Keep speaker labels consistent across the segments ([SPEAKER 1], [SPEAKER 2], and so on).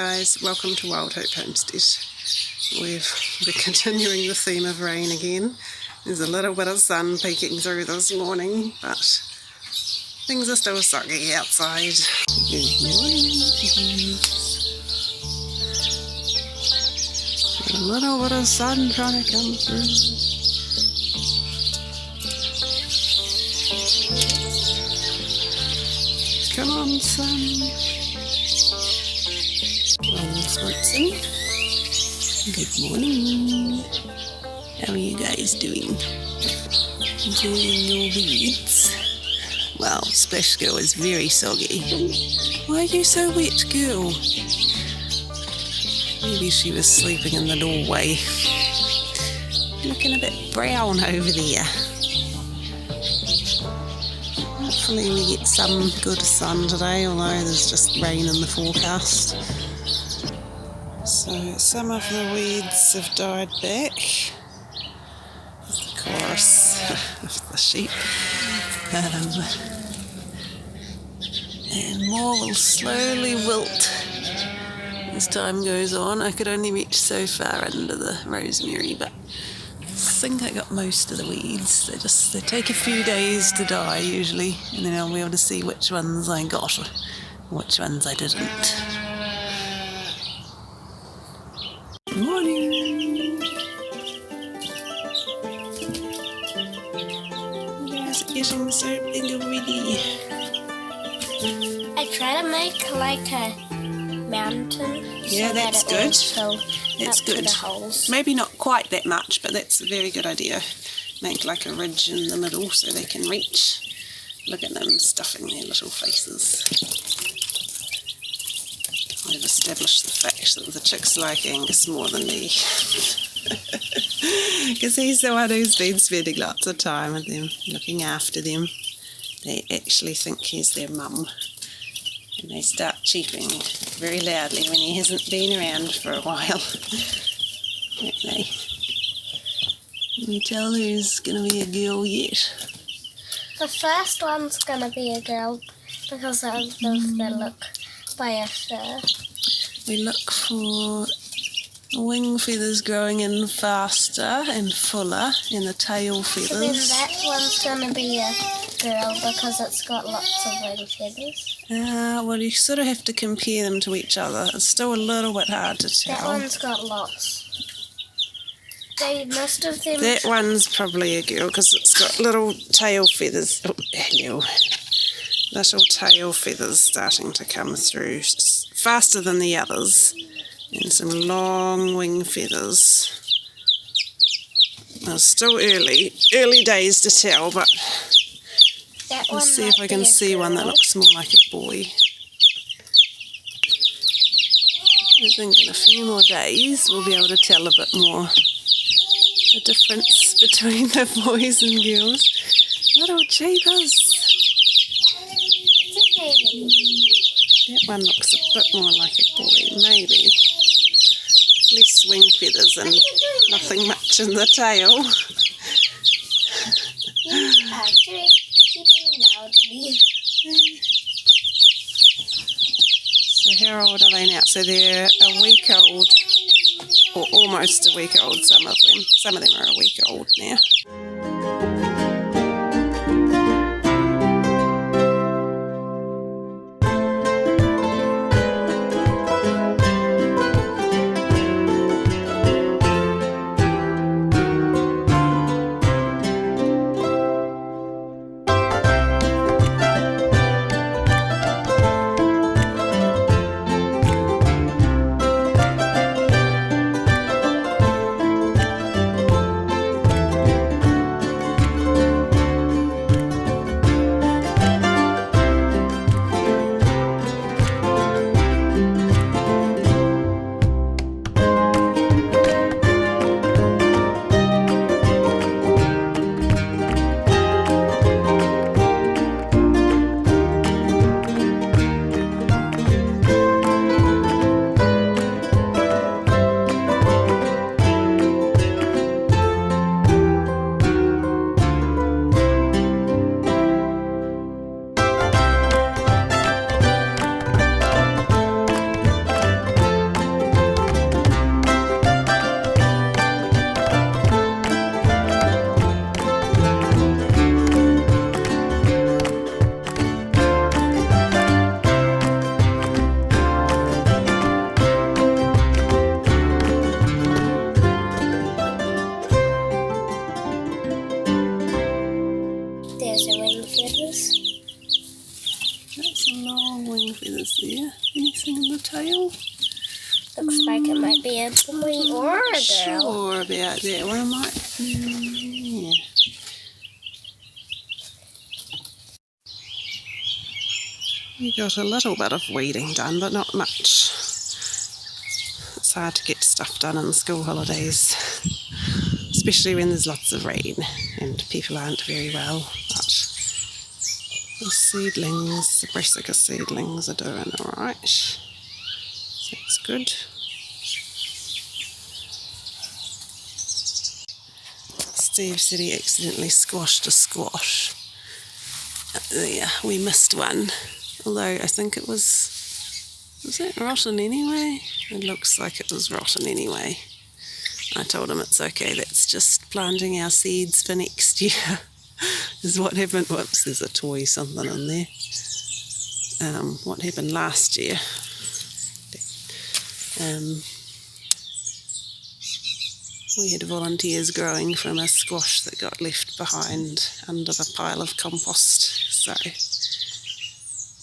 [SPEAKER 1] guys, welcome to Wild Hope Homestead. We're continuing the theme of rain again. There's a little bit of sun peeking through this morning, but things are still soggy outside. Good morning. A little bit of sun trying to come through. Come on, sun. Swanson. Good morning. How are you guys doing? Enjoying your weeds? Well, Splash Girl is very soggy. Why are you so wet, girl? Maybe she was sleeping in the doorway. Looking a bit brown over there. Hopefully we get some good sun today, although there's just rain in the forecast. So some of the weeds have died back, the chorus of the sheep, and more will slowly wilt as time goes on. I could only reach so far under the rosemary, but I think I got most of the weeds. They take a few days to die usually, and then I'll be able to see which ones I got or which ones I didn't. Good morning. You guys are getting so big already.
[SPEAKER 2] I try to make like a mountain.
[SPEAKER 1] Yeah,
[SPEAKER 2] so
[SPEAKER 1] that's
[SPEAKER 2] that it
[SPEAKER 1] good.
[SPEAKER 2] Fill
[SPEAKER 1] That's
[SPEAKER 2] up
[SPEAKER 1] good.
[SPEAKER 2] To the holes.
[SPEAKER 1] Maybe not quite that much, but that's a very good idea. Make like a ridge in the middle so they can reach. Look at them stuffing their little faces. I've established the fact that the chicks like Angus more than me. Because he's the one who's been spending lots of time with them, looking after them. They actually think he's their mum. And they start cheeping very loudly when he hasn't been around for a while. Don't they? Can you tell who's going to be a girl yet?
[SPEAKER 2] The first one's gonna be a girl because of the look by a fur.
[SPEAKER 1] We look for wing feathers growing in faster and fuller, and the tail
[SPEAKER 2] So then
[SPEAKER 1] feathers.
[SPEAKER 2] that one's gonna be a girl because it's got lots of wing feathers.
[SPEAKER 1] Well, you sort of have to compare them to each other. It's still a little bit hard to
[SPEAKER 2] That
[SPEAKER 1] tell.
[SPEAKER 2] one's got lots. Most of them.
[SPEAKER 1] That one's probably a girl because it's got little tail feathers. Oh, hello. Little tail feathers starting to come through faster than the others, and some long wing feathers. Well, it's still early days to tell, but
[SPEAKER 2] That
[SPEAKER 1] let's
[SPEAKER 2] one
[SPEAKER 1] see if I
[SPEAKER 2] might
[SPEAKER 1] can
[SPEAKER 2] be a
[SPEAKER 1] see one that
[SPEAKER 2] girl.
[SPEAKER 1] looks more like a boy. I think in a few more days we'll be able to tell a bit more the difference between the boys and girls. Little jeepers.
[SPEAKER 2] It's a baby.
[SPEAKER 1] That one looks a bit more like a boy, maybe. Less wing feathers and nothing much in the tail.
[SPEAKER 2] You are keeping loudly.
[SPEAKER 1] So how old are they now? So they're a week old, or almost a week old, some of them. Some of them are a week old now. right there. One might. Yeah. We got a little bit of weeding done, but not much. It's hard to get stuff done in school holidays, especially when there's lots of rain and people aren't very well. But the seedlings, the brassica seedlings, are doing all right. So that's good. Steve said he accidentally squashed a squash. There, we missed one. Although I think it was it rotten anyway? It looks like it was rotten anyway. I told him it's okay, that's just planting our seeds for next year. Is what happened. Whoops, there's a toy something in there. What happened last year? We had volunteers growing from a squash that got left behind under the pile of compost. So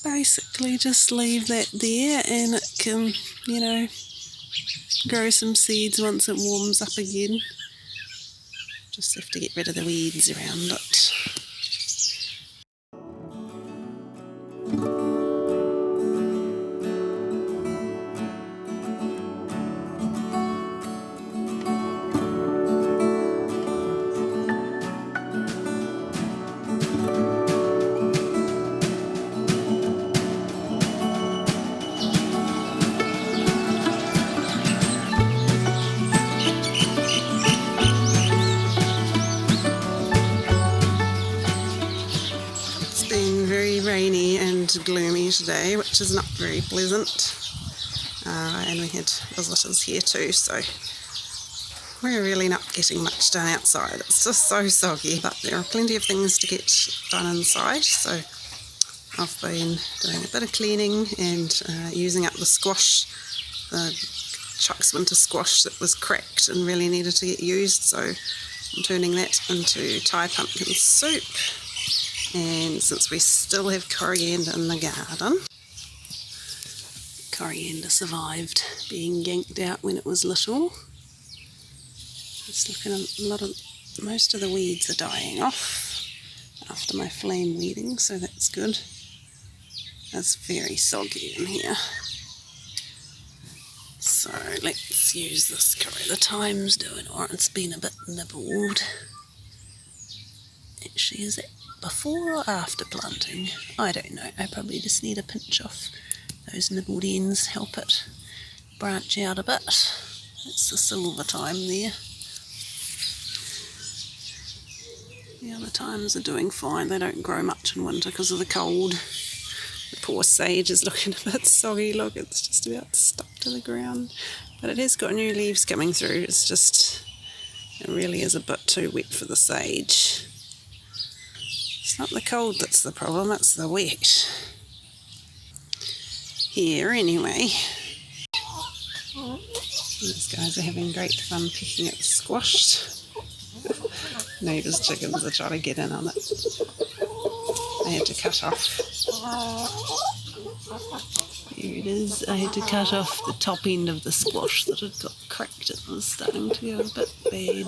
[SPEAKER 1] basically just leave that there and it can, you know, grow some seeds once it warms up again. Just have to get rid of the weeds around it. Rainy and gloomy today, which is not very pleasant, and we had visitors here too, so we're really not getting much done outside. It's just so soggy, but there are plenty of things to get done inside, so I've been doing a bit of cleaning and using up the squash, the Chuck's winter squash that was cracked and really needed to get used, so I'm turning that into Thai pumpkin soup. And since we still have coriander in the garden, coriander survived being yanked out when it was little. It's looking most of the weeds are dying off after my flame weeding, so that's good. It's very soggy in here. So let's use this curry. The thyme's doing alright, it's been a bit nibbled. Actually, is it before or after planting? I don't know. I probably just need a pinch off those nibbled ends, help it branch out a bit. That's the silver thyme there. The other thymes are doing fine. They don't grow much in winter because of the cold. The poor sage is looking a bit soggy. Look, it's just about stuck to the ground. But it has got new leaves coming through. It's just, it really is a bit too wet for the sage. It's not the cold that's the problem, it's the wet. Here, anyway. These guys are having great fun picking at the squash. Neighbours' chickens are trying to get in on it. I had to cut off. Here it is. I had to cut off the top end of the squash that had got cracked. It was starting to go a bit bad.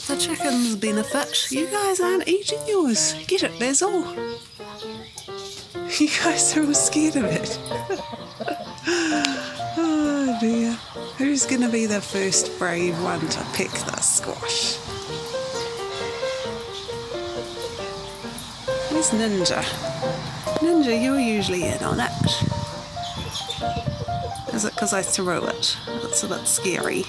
[SPEAKER 1] The chickens benefit. You guys aren't eating yours. Get it, there's all. You guys are all scared of it. Oh dear. Who's going to be the first brave one to pick the squash? Where's Ninja? Ninja, you're usually in on it. Is it because I threw it? That's a bit scary.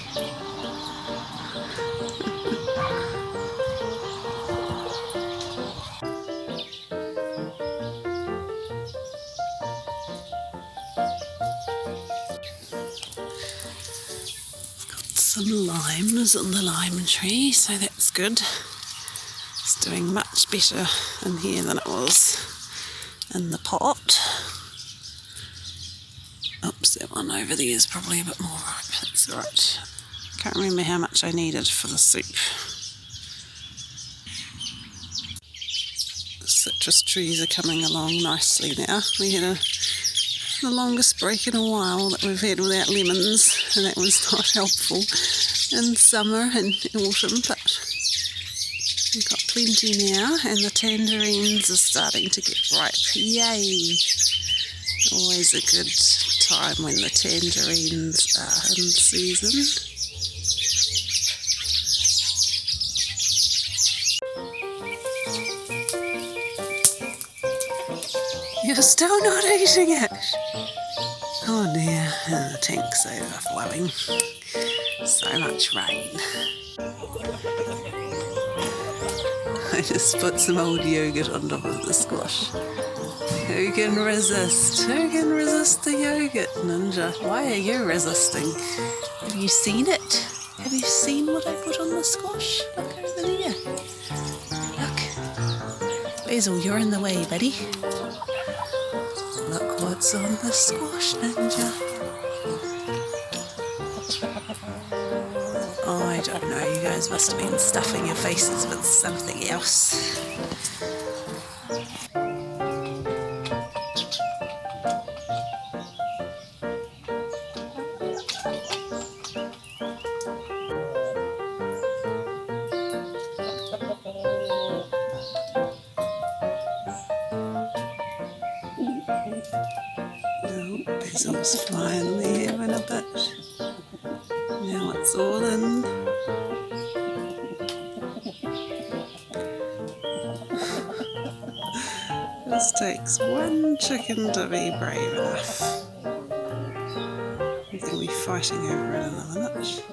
[SPEAKER 1] Some limes on the lime tree, so that's good. It's doing much better in here than it was in the pot. Oops, that one over there is probably a bit more ripe, that's alright. Can't remember how much I needed for the soup. The citrus trees are coming along nicely now. We had the longest break in a while that we've had without lemons, and that was not helpful. in summer and autumn, but we've got plenty now, and the tangerines are starting to get ripe. Yay! Always a good time when the tangerines are in season. You're still not eating it! Oh dear, the tank's overflowing. So much rain. I just put some old yogurt on top of the squash. Who can resist? Who can resist the yogurt, Ninja? Why are you resisting? Have you seen it? Have you seen what I put on the squash? Look over there. Look. Basil, you're in the way, buddy. Look what's on the squash, Ninja. Oh, I don't know. You guys must have been stuffing your faces with something else. Oh, Basil's finally having a bit. Now it's all in. This takes one chicken to be brave enough. We're going to be fighting over it in a minute.